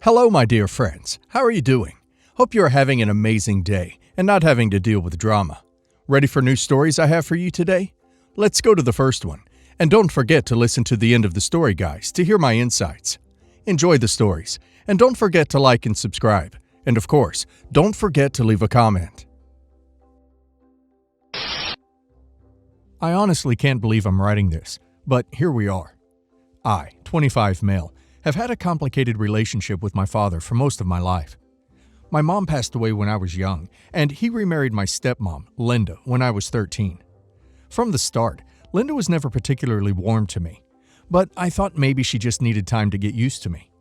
Hello, my dear friends. How are you doing? Hope you are having an amazing day and not having to deal with drama. Ready for new stories I have for you today? Let's go to the first one. And don't forget to listen to the end of the story, guys, to hear my insights. Enjoy the stories. And don't forget to like and subscribe. And of course, don't forget to leave a comment. I honestly can't believe I'm writing this, but here we are. I, 25 male, have had a complicated relationship with my father for most of my life. My mom passed away when I was young, and he remarried my stepmom, Linda, when I was 13. From the start, Linda was never particularly warm to me, but I thought maybe she just needed time to get used to me.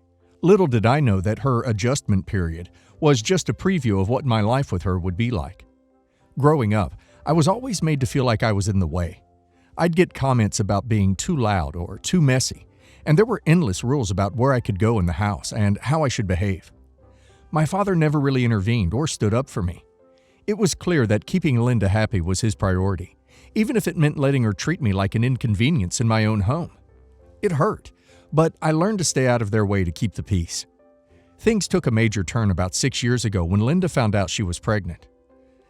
Little did I know that her adjustment period was just a preview of what my life with her would be like. Growing up, I was always made to feel like I was in the way. I'd get comments about being too loud or too messy, and there were endless rules about where I could go in the house and how I should behave. My father never really intervened or stood up for me. It was clear that keeping Linda happy was his priority, even if it meant letting her treat me like an inconvenience in my own home. It hurt, but I learned to stay out of their way to keep the peace. Things took a major turn about 6 years ago when Linda found out she was pregnant.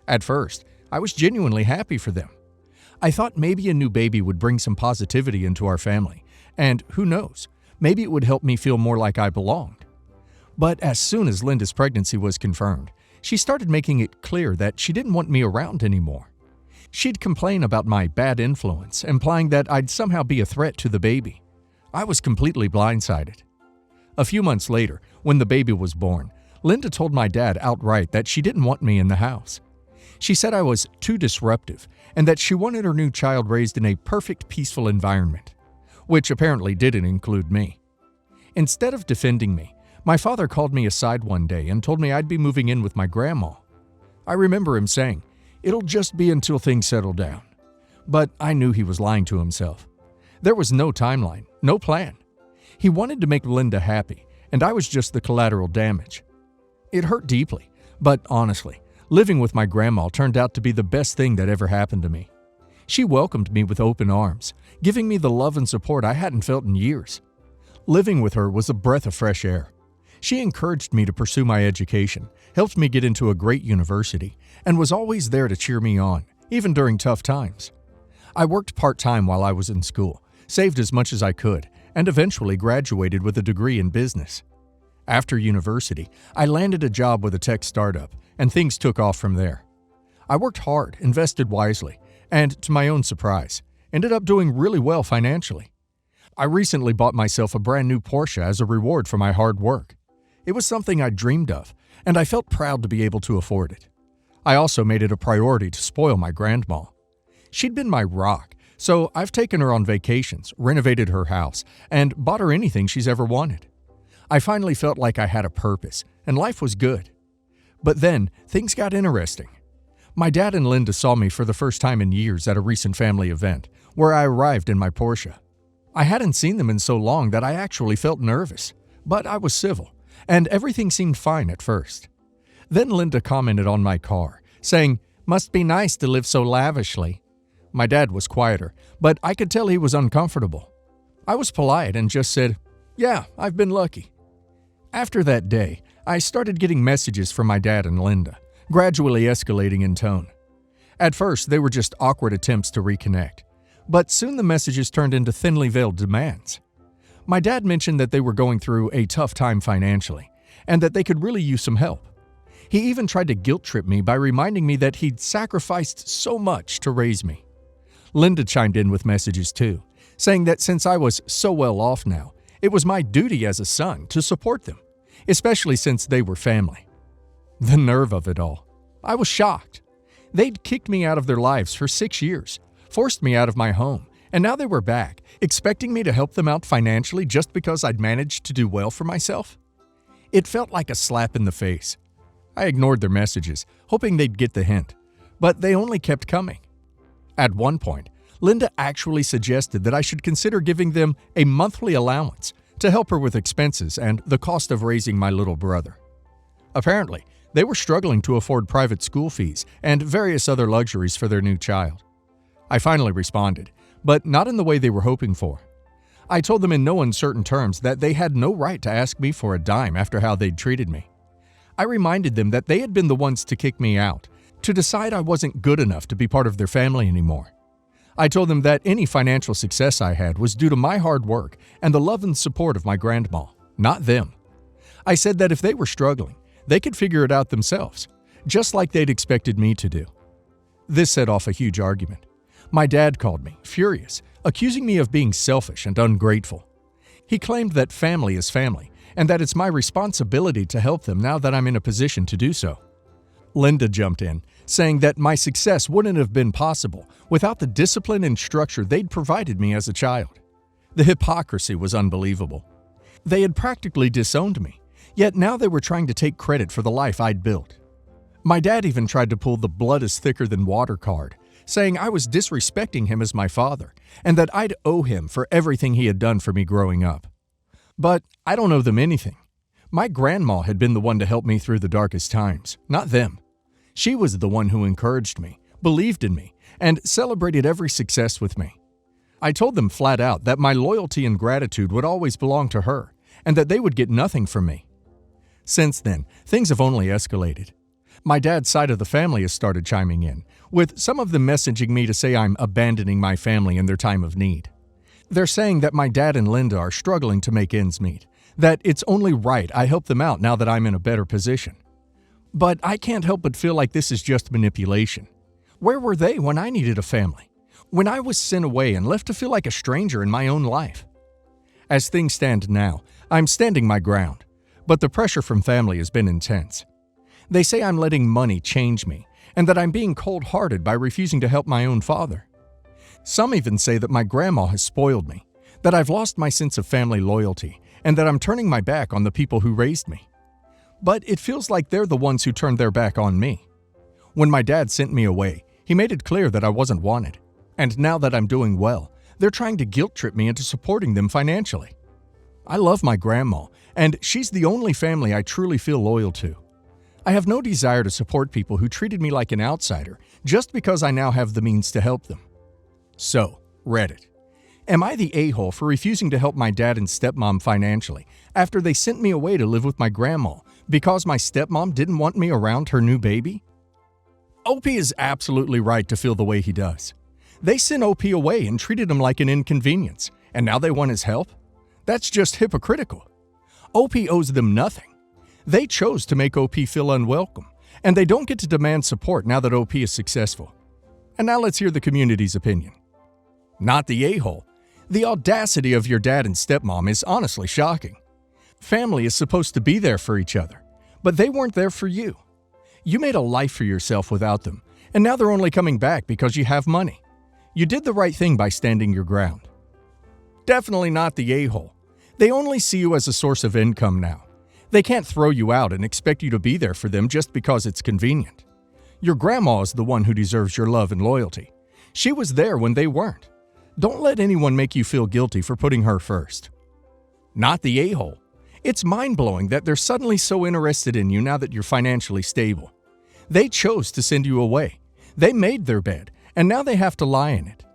At first, I was genuinely happy for them. I thought maybe a new baby would bring some positivity into our family, and who knows, maybe it would help me feel more like I belonged. But as soon as Linda's pregnancy was confirmed, she started making it clear that she didn't want me around anymore. She'd complain about my bad influence, implying that I'd somehow be a threat to the baby. I was completely blindsided. A few months later, when the baby was born, Linda told my dad outright that she didn't want me in the house. She said I was too disruptive and that she wanted her new child raised in a perfect, peaceful environment, which apparently didn't include me. Instead of defending me, my father called me aside one day and told me I'd be moving in with my grandma. I remember him saying, "It'll just be until things settle down." But I knew he was lying to himself. There was no timeline, no plan. He wanted to make Linda happy, and I was just the collateral damage. It hurt deeply, but honestly, living with my grandma turned out to be the best thing that ever happened to me. She welcomed me with open arms, giving me the love and support I hadn't felt in years. Living with her was a breath of fresh air. She encouraged me to pursue my education, helped me get into a great university, and was always there to cheer me on, even during tough times. I worked part-time while I was in school, saved as much as I could, and eventually graduated with a degree in business. After university, I landed a job with a tech startup, and things took off from there. I worked hard, invested wisely, and, to my own surprise, ended up doing really well financially. I recently bought myself a brand new Porsche as a reward for my hard work. It was something I dreamed of, and I felt proud to be able to afford it. I also made it a priority to spoil my grandma. She'd been my rock, so I've taken her on vacations, renovated her house, and bought her anything she's ever wanted. I finally felt like I had a purpose, and life was good. But then, things got interesting. My dad and Linda saw me for the first time in years at a recent family event, where I arrived in my Porsche. I hadn't seen them in so long that I actually felt nervous, but I was civil, and everything seemed fine at first. Then Linda commented on my car, saying, "Must be nice to live so lavishly." My dad was quieter, but I could tell he was uncomfortable. I was polite and just said, "Yeah, I've been lucky." After that day, I started getting messages from my dad and Linda, gradually escalating in tone. At first, they were just awkward attempts to reconnect, but soon the messages turned into thinly veiled demands. My dad mentioned that they were going through a tough time financially, and that they could really use some help. He even tried to guilt-trip me by reminding me that he'd sacrificed so much to raise me. Linda chimed in with messages too, saying that since I was so well off now, it was my duty as a son to support them, especially since they were family. The nerve of it all. I was shocked. They'd kicked me out of their lives for 6 years, forced me out of my home, and now they were back, expecting me to help them out financially just because I'd managed to do well for myself. It felt like a slap in the face. I ignored their messages, hoping they'd get the hint, but they only kept coming. At one point, Linda actually suggested that I should consider giving them a monthly allowance to help her with expenses and the cost of raising my little brother. Apparently, they were struggling to afford private school fees and various other luxuries for their new child. I finally responded, but not in the way they were hoping for. I told them in no uncertain terms that they had no right to ask me for a dime after how they'd treated me. I reminded them that they had been the ones to kick me out, to decide I wasn't good enough to be part of their family anymore. I told them that any financial success I had was due to my hard work and the love and support of my grandma, not them. I said that if they were struggling, they could figure it out themselves, just like they'd expected me to do. This set off a huge argument. My dad called me, furious, accusing me of being selfish and ungrateful. He claimed that family is family and that it's my responsibility to help them now that I'm in a position to do so. Linda jumped in, saying that my success wouldn't have been possible without the discipline and structure they'd provided me as a child. The hypocrisy was unbelievable. They had practically disowned me, yet now they were trying to take credit for the life I'd built. My dad even tried to pull the blood is thicker than water card, saying I was disrespecting him as my father and that I'd owe him for everything he had done for me growing up. But I don't owe them anything. My grandma had been the one to help me through the darkest times, not them. She was the one who encouraged me, believed in me, and celebrated every success with me. I told them flat out that my loyalty and gratitude would always belong to her, and that they would get nothing from me. Since then, things have only escalated. My dad's side of the family has started chiming in, with some of them messaging me to say I'm abandoning my family in their time of need. They're saying that my dad and Linda are struggling to make ends meet, that it's only right I help them out now that I'm in a better position. But I can't help but feel like this is just manipulation. Where were they when I needed a family? When I was sent away and left to feel like a stranger in my own life? As things stand now, I'm standing my ground, but the pressure from family has been intense. They say I'm letting money change me, and that I'm being cold-hearted by refusing to help my own father. Some even say that my grandma has spoiled me, that I've lost my sense of family loyalty, and that I'm turning my back on the people who raised me. But it feels like they're the ones who turned their back on me. When my dad sent me away, he made it clear that I wasn't wanted. And now that I'm doing well, they're trying to guilt-trip me into supporting them financially. I love my grandma, and she's the only family I truly feel loyal to. I have no desire to support people who treated me like an outsider just because I now have the means to help them. So, Reddit. Am I the a-hole for refusing to help my dad and stepmom financially after they sent me away to live with my grandma because my stepmom didn't want me around her new baby? OP is absolutely right to feel the way he does. They sent OP away and treated him like an inconvenience, and now they want his help? That's just hypocritical. OP owes them nothing. They chose to make OP feel unwelcome, and they don't get to demand support now that OP is successful. And now let's hear the community's opinion. Not the a-hole. The audacity of your dad and stepmom is honestly shocking. Family is supposed to be there for each other, but they weren't there for you. You made a life for yourself without them, and now they're only coming back because you have money. You did the right thing by standing your ground. Definitely not the a-hole. They only see you as a source of income now. They can't throw you out and expect you to be there for them just because it's convenient. Your grandma is the one who deserves your love and loyalty. She was there when they weren't. Don't let anyone make you feel guilty for putting her first. Not the a-hole. It's mind-blowing that they're suddenly so interested in you now that you're financially stable. They chose to send you away. They made their bed, and now they have to lie in it.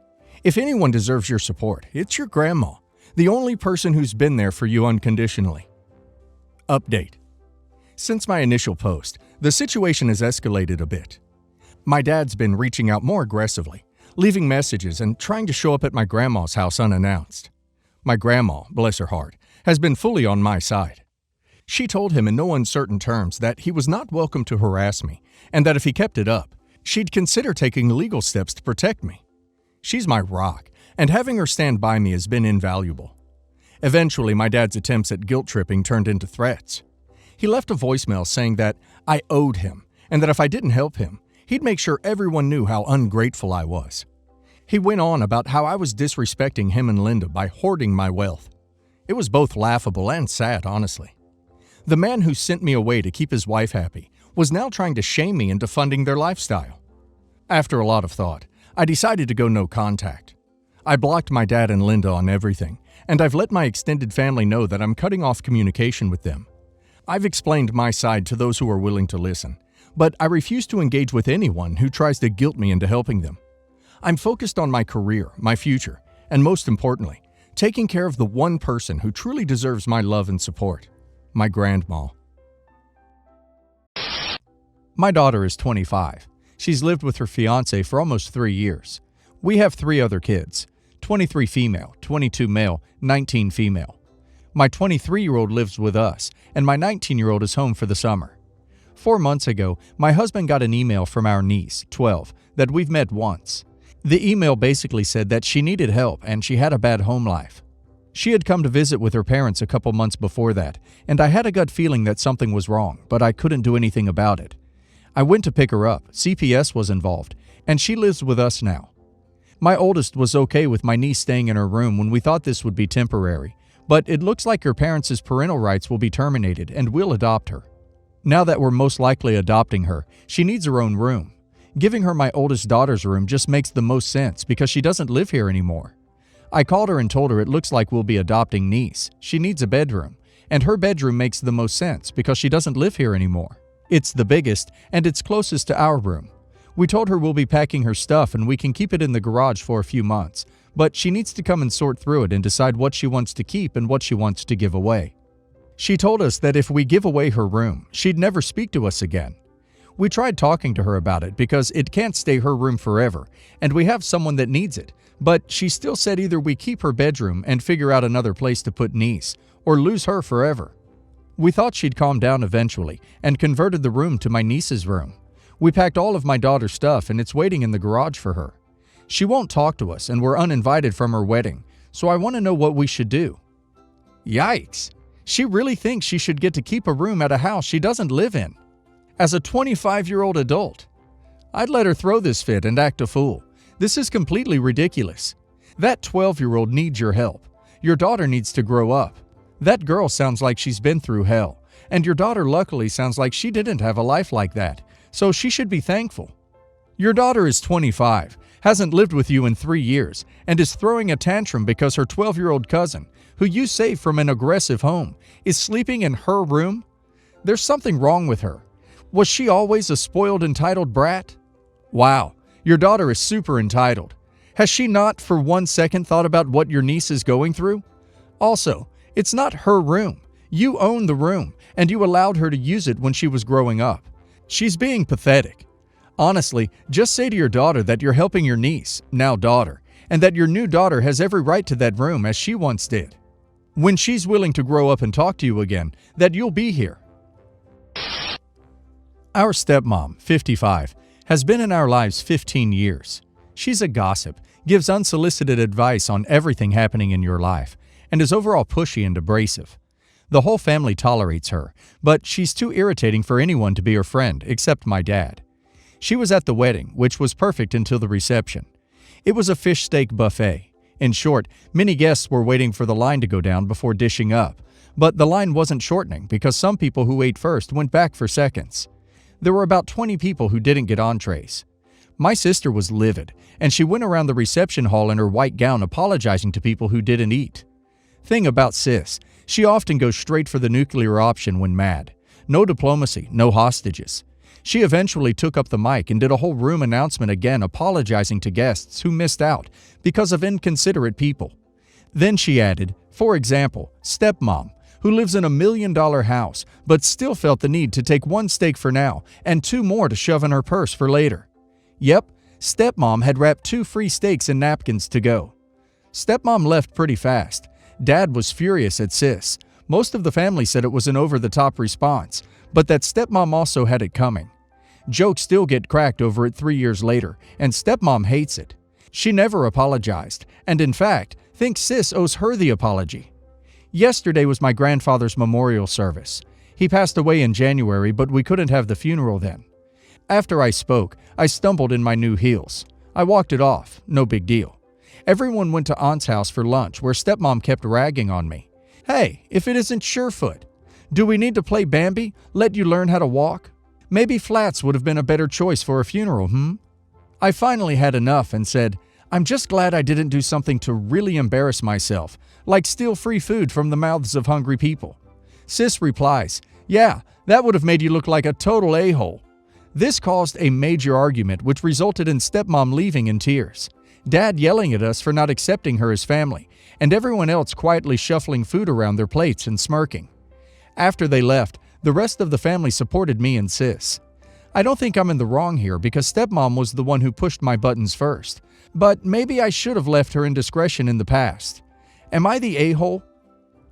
If anyone deserves your support, it's your grandma, the only person who's been there for you unconditionally. Update. Since my initial post, the situation has escalated a bit. My dad's been reaching out more aggressively, leaving messages and trying to show up at my grandma's house unannounced. My grandma, bless her heart, has been fully on my side. She told him in no uncertain terms that he was not welcome to harass me, and that if he kept it up, she'd consider taking legal steps to protect me. She's my rock, and having her stand by me has been invaluable. Eventually, my dad's attempts at guilt-tripping turned into threats. He left a voicemail saying that I owed him, and that if I didn't help him, he'd make sure everyone knew how ungrateful I was. He went on about how I was disrespecting him and Linda by hoarding my wealth. It was both laughable and sad, honestly. The man who sent me away to keep his wife happy was now trying to shame me into funding their lifestyle. After a lot of thought, I decided to go no contact. I blocked my dad and Linda on everything, and I've let my extended family know that I'm cutting off communication with them. I've explained my side to those who are willing to listen, but I refuse to engage with anyone who tries to guilt me into helping them. I'm focused on my career, my future, and most importantly, taking care of the one person who truly deserves my love and support, my grandma. My daughter is 25. She's lived with her fiancé for almost 3 years. We have 3 other kids, 23 female, 22 male, 19 female. My 23-year-old lives with us, and my 19-year-old is home for the summer. 4 months ago, my husband got an email from our niece, 12, that we've met once. The email basically said that she needed help and she had a bad home life. She had come to visit with her parents a couple months before that, and I had a gut feeling that something was wrong, but I couldn't do anything about it. I went to pick her up, CPS was involved, and she lives with us now. My oldest was okay with my niece staying in her room when we thought this would be temporary, but it looks like her parents' parental rights will be terminated and we'll adopt her. Now that we're most likely adopting her, she needs her own room. Giving her my oldest daughter's room just makes the most sense because she doesn't live here anymore. I called her and told her it looks like we'll be adopting niece. She needs a bedroom, and her bedroom makes the most sense because she doesn't live here anymore. It's the biggest, and it's closest to our room. We told her we'll be packing her stuff and we can keep it in the garage for a few months, but she needs to come and sort through it and decide what she wants to keep and what she wants to give away. She told us that if we give away her room, she'd never speak to us again. We tried talking to her about it because it can't stay her room forever, and we have someone that needs it, but she still said either we keep her bedroom and figure out another place to put niece, or lose her forever. We thought she'd calm down eventually and converted the room to my niece's room. We packed all of my daughter's stuff and it's waiting in the garage for her. She won't talk to us and we're uninvited from her wedding, so I want to know what we should do. Yikes! She really thinks she should get to keep a room at a house she doesn't live in. As a 25-year-old adult, I'd let her throw this fit and act a fool. This is completely ridiculous. That 12-year-old needs your help. Your daughter needs to grow up. That girl sounds like she's been through hell, and your daughter luckily sounds like she didn't have a life like that, so she should be thankful. Your daughter is 25, hasn't lived with you in 3 years, and is throwing a tantrum because her 12-year-old cousin, who you saved from an aggressive home, is sleeping in her room? There's something wrong with her. Was she always a spoiled, entitled brat? Wow, your daughter is super entitled. Has she not for 1 second thought about what your niece is going through? Also, it's not her room. You own the room, and you allowed her to use it when she was growing up. She's being pathetic. Honestly, just say to your daughter that you're helping your niece, now daughter, and that your new daughter has every right to that room as she once did. When she's willing to grow up and talk to you again, that you'll be here. Our stepmom, 55, has been in our lives 15 years. She's a gossip, gives unsolicited advice on everything happening in your life, and is overall pushy and abrasive. The whole family tolerates her, but she's too irritating for anyone to be her friend except my dad. She was at the wedding, which was perfect until the reception. It was a fish steak buffet. In short, many guests were waiting for the line to go down before dishing up, but the line wasn't shortening because some people who ate first went back for seconds. There were about 20 people who didn't get entrees. My sister was livid, and she went around the reception hall in her white gown apologizing to people who didn't eat. Thing about sis, she often goes straight for the nuclear option when mad. No diplomacy, no hostages. She eventually took up the mic and did a whole room announcement again apologizing to guests who missed out because of inconsiderate people. Then she added, for example, stepmom, who lives in a $1 million house but still felt the need to take 1 steak for now and 2 more to shove in her purse for later. Yep, stepmom had wrapped 2 free steaks in napkins to go. Stepmom left pretty fast. Dad was furious at sis. Most of the family said it was an over-the-top response, but that stepmom also had it coming. Jokes still get cracked over it 3 years later, and stepmom hates it. She never apologized, and in fact, thinks sis owes her the apology. Yesterday was my grandfather's memorial service. He passed away in January, but we couldn't have the funeral then. After I spoke, I stumbled in my new heels. I walked it off, no big deal. Everyone went to Aunt's house for lunch, where stepmom kept ragging on me. Hey, if it isn't Surefoot. Do we need to play Bambi? Let you learn how to walk? Maybe flats would have been a better choice for a funeral, I finally had enough and said, I'm just glad I didn't do something to really embarrass myself, like steal free food from the mouths of hungry people. Sis replies, yeah, that would have made you look like a total a-hole. This caused a major argument which resulted in stepmom leaving in tears. Dad yelling at us for not accepting her as family, and everyone else quietly shuffling food around their plates and smirking. After they left, the rest of the family supported me and sis. I don't think I'm in the wrong here because stepmom was the one who pushed my buttons first, but maybe I should have left her indiscretion in the past. Am I the a-hole?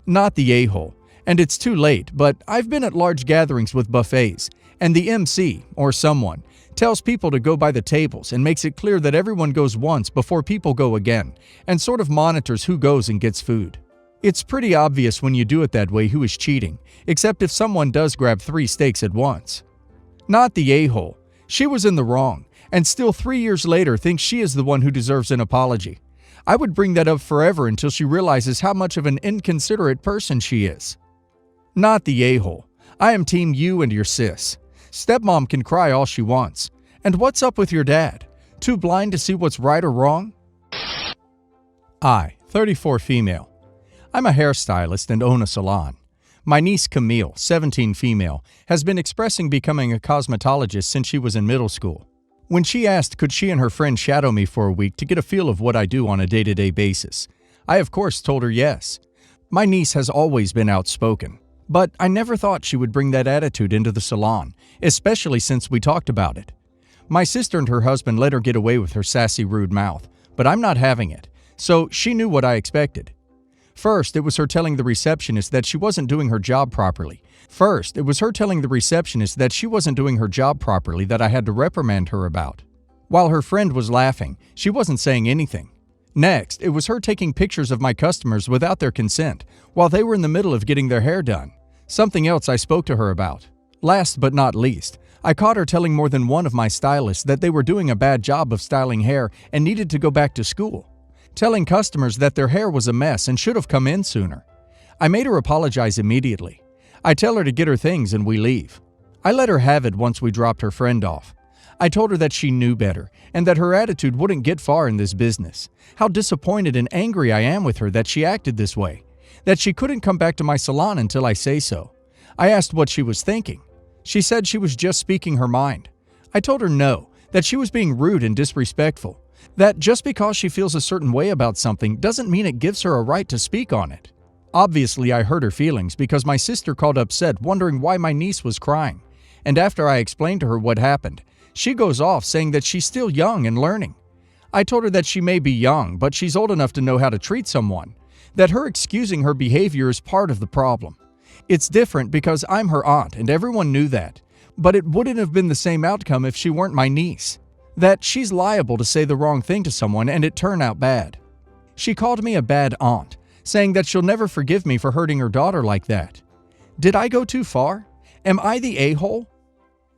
Not the a-hole, and it's too late, but I've been at large gatherings with buffets, and the MC, or someone, tells people to go by the tables and makes it clear that everyone goes once before people go again, and sort of monitors who goes and gets food. It's pretty obvious when you do it that way who is cheating, except if someone does grab 3 steaks at once. Not the a-hole. She was in the wrong, and still 3 years later thinks she is the one who deserves an apology. I would bring that up forever until she realizes how much of an inconsiderate person she is. Not the a-hole. I am team you and your sis. Stepmom can cry all she wants. And what's up with your dad? Too blind to see what's right or wrong? I, 34 female. I'm a hairstylist and own a salon. My niece Camille, 17 female, has been expressing becoming a cosmetologist since she was in middle school. When she asked could she and her friend shadow me for a week to get a feel of what I do on a day-to-day basis, I of course told her yes. My niece has always been outspoken, but I never thought she would bring that attitude into the salon, especially since we talked about it. My sister and her husband let her get away with her sassy, rude mouth, but I'm not having it, so she knew what I expected. First, it was her telling the receptionist that she wasn't doing her job properly. That I had to reprimand her about. While her friend was laughing, she wasn't saying anything. Next, it was her taking pictures of my customers without their consent while they were in the middle of getting their hair done. Something else I spoke to her about. Last but not least, I caught her telling more than one of my stylists that they were doing a bad job of styling hair and needed to go back to school. Telling customers that their hair was a mess and should have come in sooner. I made her apologize immediately. I tell her to get her things and we leave. I let her have it once we dropped her friend off. I told her that she knew better and that her attitude wouldn't get far in this business. How disappointed and angry I am with her that she acted this way. That she couldn't come back to my salon until I say so. I asked what she was thinking. She said she was just speaking her mind. I told her no, that she was being rude and disrespectful. That just because she feels a certain way about something doesn't mean it gives her a right to speak on it. Obviously, I hurt her feelings because my sister called upset wondering why my niece was crying. And after I explained to her what happened, she goes off saying that she's still young and learning. I told her that she may be young, but she's old enough to know how to treat someone. That her excusing her behavior is part of the problem. It's different because I'm her aunt and everyone knew that. But it wouldn't have been the same outcome if she weren't my niece. That she's liable to say the wrong thing to someone and it turn out bad. She called me a bad aunt, saying that she'll never forgive me for hurting her daughter like that. Did I go too far? Am I the a-hole?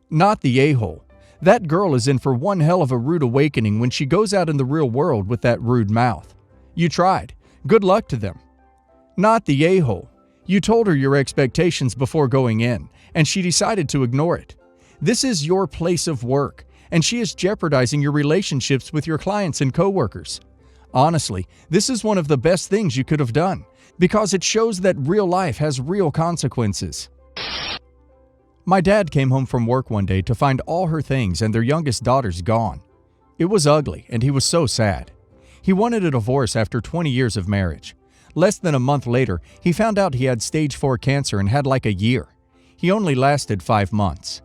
Not the a-hole. That girl is in for one hell of a rude awakening when she goes out in the real world with that rude mouth. You tried. Good luck to them. Not the a-hole. You told her your expectations before going in, and she decided to ignore it. This is your place of work, and she is jeopardizing your relationships with your clients and coworkers. Honestly, this is one of the best things you could have done, because it shows that real life has real consequences. My dad came home from work one day to find all her things and their youngest daughters gone. It was ugly, and he was so sad. He wanted a divorce after 20 years of marriage. Less than a month later, he found out he had stage 4 cancer and had like a year. He only lasted 5 months.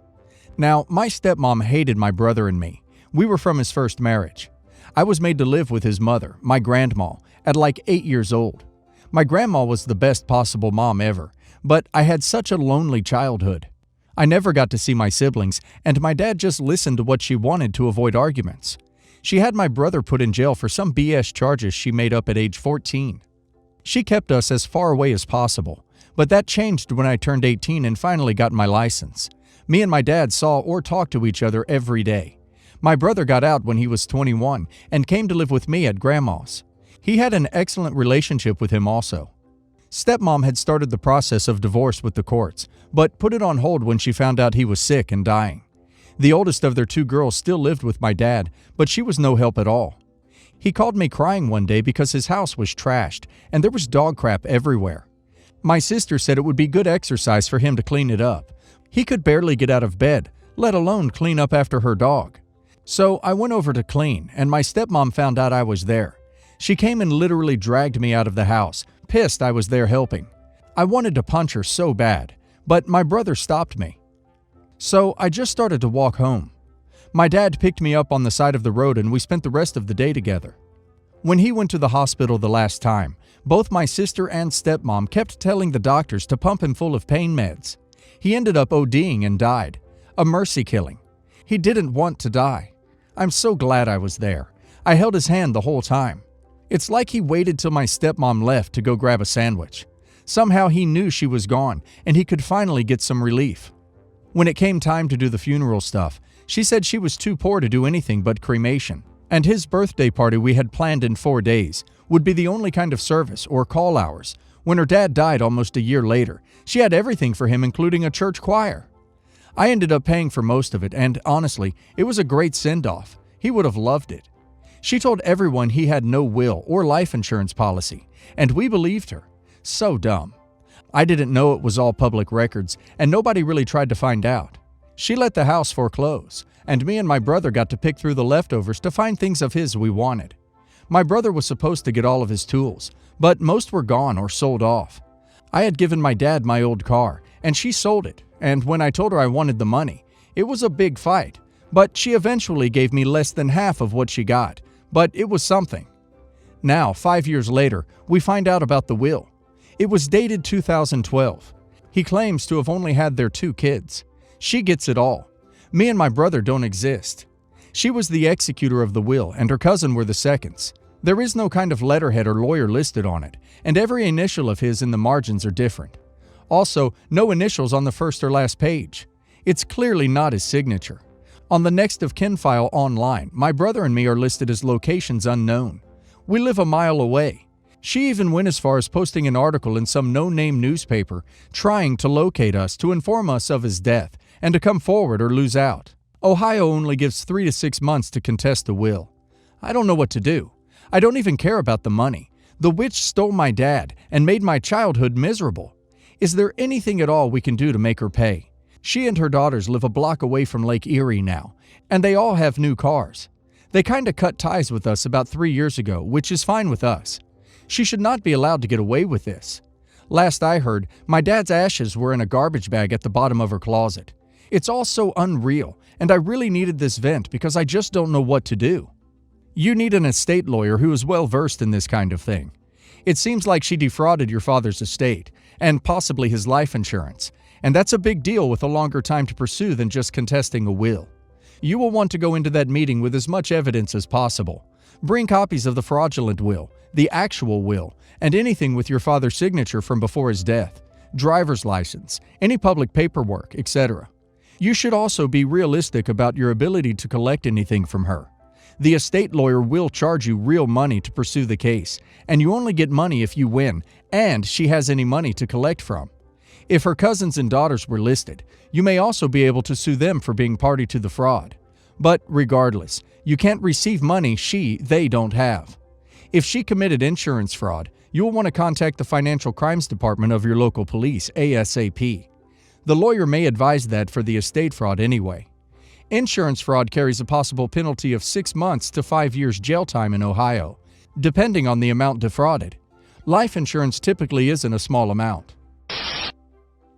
Now, my stepmom hated my brother and me. We were from his first marriage. I was made to live with his mother, my grandma, at like 8 years old. My grandma was the best possible mom ever, but I had such a lonely childhood. I never got to see my siblings, and my dad just listened to what she wanted to avoid arguments. She had my brother put in jail for some BS charges she made up at age 14. She kept us as far away as possible, but that changed when I turned 18 and finally got my license. Me and my dad saw or talked to each other every day. My brother got out when he was 21 and came to live with me at Grandma's. He had an excellent relationship with him also. Stepmom had started the process of divorce with the courts, but put it on hold when she found out he was sick and dying. The oldest of their 2 girls still lived with my dad, but she was no help at all. He called me crying one day because his house was trashed and there was dog crap everywhere. My sister said it would be good exercise for him to clean it up. He could barely get out of bed, let alone clean up after her dog. So I went over to clean, and my stepmom found out I was there. She came and literally dragged me out of the house, pissed I was there helping. I wanted to punch her so bad, but my brother stopped me. So I just started to walk home. My dad picked me up on the side of the road and we spent the rest of the day together. When he went to the hospital the last time, both my sister and stepmom kept telling the doctors to pump him full of pain meds. He ended up ODing and died. A mercy killing. He didn't want to die. I'm so glad I was there. I held his hand the whole time. It's like he waited till my stepmom left to go grab a sandwich. Somehow he knew she was gone and he could finally get some relief. When it came time to do the funeral stuff, she said she was too poor to do anything but cremation, and his birthday party we had planned in 4 days would be the only kind of service or call hours. When her dad died almost a year later, she had everything for him, including a church choir. I ended up paying for most of it, and honestly, it was a great send-off. He would have loved it. She told everyone he had no will or life insurance policy, and we believed her. So dumb. I didn't know it was all public records, and nobody really tried to find out. She let the house foreclose, and me and my brother got to pick through the leftovers to find things of his we wanted. My brother was supposed to get all of his tools, but most were gone or sold off. I had given my dad my old car, and she sold it, and when I told her I wanted the money, it was a big fight, but she eventually gave me less than half of what she got, but it was something. Now, 5 years later, we find out about the will. It was dated 2012. He claims to have only had their 2 kids. She gets it all. Me and my brother don't exist. She was the executor of the will, and her cousin were the seconds. There is no kind of letterhead or lawyer listed on it, and every initial of his in the margins are different. Also, no initials on the first or last page. It's clearly not his signature. On the next of kin file online, my brother and me are listed as locations unknown. We live a mile away. She even went as far as posting an article in some no-name newspaper trying to locate us to inform us of his death and to come forward or lose out. Ohio only gives 3 to 6 months to contest the will. I don't know what to do. I don't even care about the money. The witch stole my dad and made my childhood miserable. Is there anything at all we can do to make her pay? She and her daughters live a block away from Lake Erie now, and they all have new cars. They kinda cut ties with us about 3 years ago, which is fine with us. She should not be allowed to get away with this. Last I heard, my dad's ashes were in a garbage bag at the bottom of her closet. It's all so unreal, and I really needed this vent because I just don't know what to do. You need an estate lawyer who is well versed in this kind of thing. It seems like she defrauded your father's estate, and possibly his life insurance, and that's a big deal with a longer time to pursue than just contesting a will. You will want to go into that meeting with as much evidence as possible. Bring copies of the fraudulent will, the actual will, and anything with your father's signature from before his death, driver's license, any public paperwork, etc. You should also be realistic about your ability to collect anything from her. The estate lawyer will charge you real money to pursue the case, and you only get money if you win and she has any money to collect from. If her cousins and daughters were listed, you may also be able to sue them for being party to the fraud. But regardless, you can't receive money they don't have. If she committed insurance fraud, you will want to contact the Financial Crimes Department of your local police ASAP. The lawyer may advise that for the estate fraud anyway. Insurance fraud carries a possible penalty of 6 months to 5 years jail time in Ohio, depending on the amount defrauded. Life insurance typically isn't a small amount.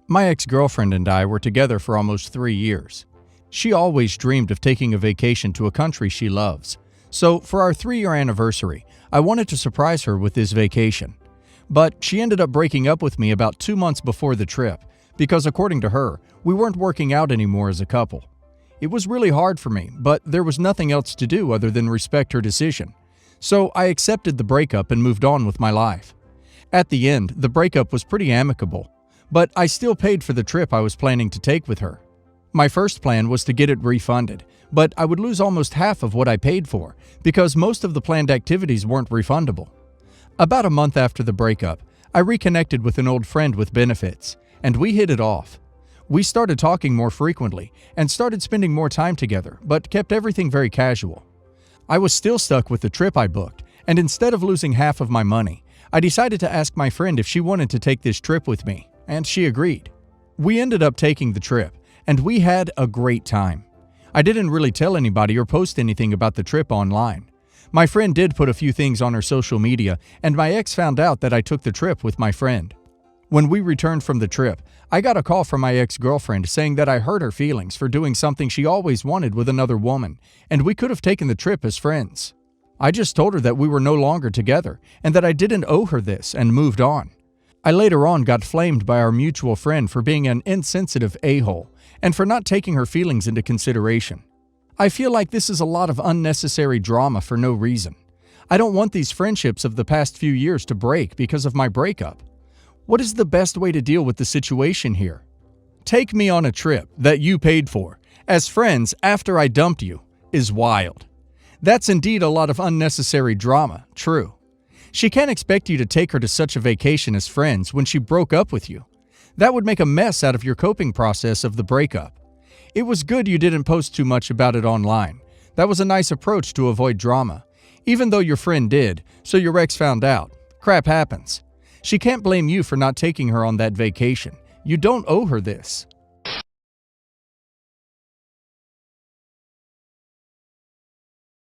My ex-girlfriend and I were together for almost 3 years. She always dreamed of taking a vacation to a country she loves. So for our 3-year anniversary, I wanted to surprise her with this vacation. But she ended up breaking up with me about 2 months before the trip because, according to her, we weren't working out anymore as a couple. It was really hard for me, but there was nothing else to do other than respect her decision. So I accepted the breakup and moved on with my life. At the end, the breakup was pretty amicable, but I still paid for the trip I was planning to take with her. My first plan was to get it refunded, but I would lose almost half of what I paid for because most of the planned activities weren't refundable. About a month after the breakup, I reconnected with an old friend with benefits, and we hit it off. We started talking more frequently and started spending more time together, but kept everything very casual. I was still stuck with the trip I booked, and instead of losing half of my money, I decided to ask my friend if she wanted to take this trip with me, and she agreed. We ended up taking the trip, and we had a great time. I didn't really tell anybody or post anything about the trip online. My friend did put a few things on her social media, and my ex found out that I took the trip with my friend. When we returned from the trip, I got a call from my ex-girlfriend saying that I hurt her feelings for doing something she always wanted with another woman, and we could have taken the trip as friends. I just told her that we were no longer together and that I didn't owe her this and moved on. I later on got flamed by our mutual friend for being an insensitive a-hole and for not taking her feelings into consideration. I feel like this is a lot of unnecessary drama for no reason. I don't want these friendships of the past few years to break because of my breakup. What is the best way to deal with the situation here? Take me on a trip that you paid for, as friends after I dumped you, is wild. That's indeed a lot of unnecessary drama, true. She can't expect you to take her to such a vacation as friends when she broke up with you. That would make a mess out of your coping process of the breakup. It was good you didn't post too much about it online. That was a nice approach to avoid drama. Even though your friend did, so your ex found out. Crap happens. She can't blame you for not taking her on that vacation. You don't owe her this.